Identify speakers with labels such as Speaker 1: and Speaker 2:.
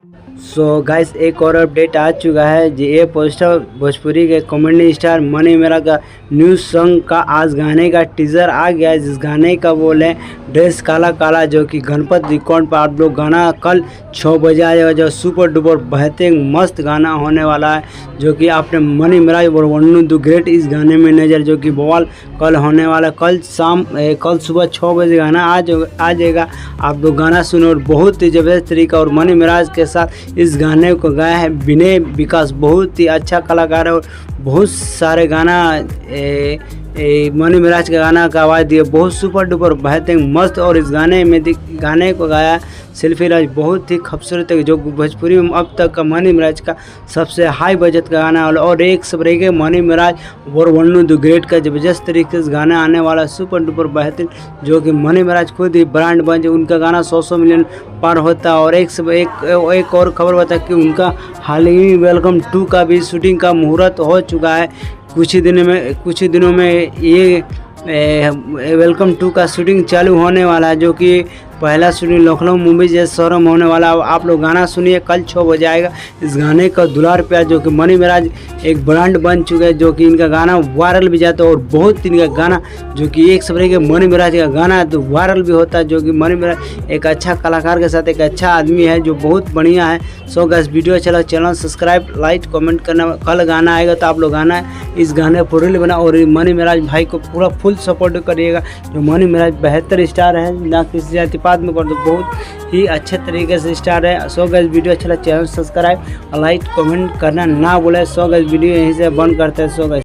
Speaker 1: So guys एक और update आ चुका है जी। ये पोस्टर भोजपुरी के कॉमेडी स्टार मनी मेरा का न्यू सॉन्ग का आज गाने का टीजर आ गया है। जिस गाने का बोले ड्रेस काला काला, जो कि गणपत रिकॉर्ड पर आप लोग गाना कल 6 बजे आ जाएगा, जो सुपर डुपर बेहतरीन मस्त गाना होने वाला है। जो कि आपने मनी मेरा और वन्नू द ग्रेट इस गाने में नजर, जो कि बवाल कल होने वाला। कल सुबह 6 बजे गाना आ जाएगा। आप लोग गाना सुनो और बहुत ही ज़बरदस्त तरीका और मनी मिराज के साथ इस गाने को गाया है विनय विकास। बहुत ही अच्छा कलाकार है और बहुत सारे गाना मनी मिराज का गाना का आवाज़ दिए, बहुत सुपर डुपर बेहतरीन मस्त। और इस गाने को गाया सेल्फी राज, बहुत ही खूबसूरत है, जो भोजपुरी में अब तक का मनी मिराज का सबसे हाई बजट का गाना वाला। और एक सब रहेगा मनी मिराज और वन्नू द ग्रेट का ज़बरदस्त तरीके से गाना आने वाला सुपर डुपर बेहतरीन, जो कि मनी मिराज खुद ही ब्रांड बन जाए। उनका गाना 100 मिलियन पार होता है। और एक और खबर बता कि उनका हाल ही वेलकम 2 का भी शूटिंग का मुहूर्त हो चुका है। कुछ ही दिनों में ये वेलकम 2 का शूटिंग चालू होने वाला है, जो कि पहला शूटिंग लखनऊ मुंबई जैसे शहरों में होने वाला। आप लोग गाना सुनिए, कल 6 बजे आएगा। इस गाने का दुलार प्यार, जो कि मनी मिराज एक ब्रांड बन चुके हैं, जो कि इनका गाना वायरल भी जाता है। और बहुत इनका गाना जो कि एक सब के मनी मिराज का गाना तो वायरल भी होता है। जो कि मनी मिराज एक अच्छा कलाकार के साथ एक अच्छा आदमी है, जो बहुत बढ़िया है। So guys video channel subscribe like comment करना। कल गाना आएगा तो आप लोग गाना इस गाने पर रील बना और मनी मिराज भाई को पूरा फुल सपोर्ट करिएगा। जो मनी मिराज बेहतर स्टार है, ना किसी जाति पात में कर दो, बहुत ही अच्छे तरीके से स्टार है। सो गाइस वीडियो अच्छा लगा चैनल सब्सक्राइब लाइक कमेंट करना ना भूले। सो गाइस वीडियो यहीं से बंद करते हैं। So guys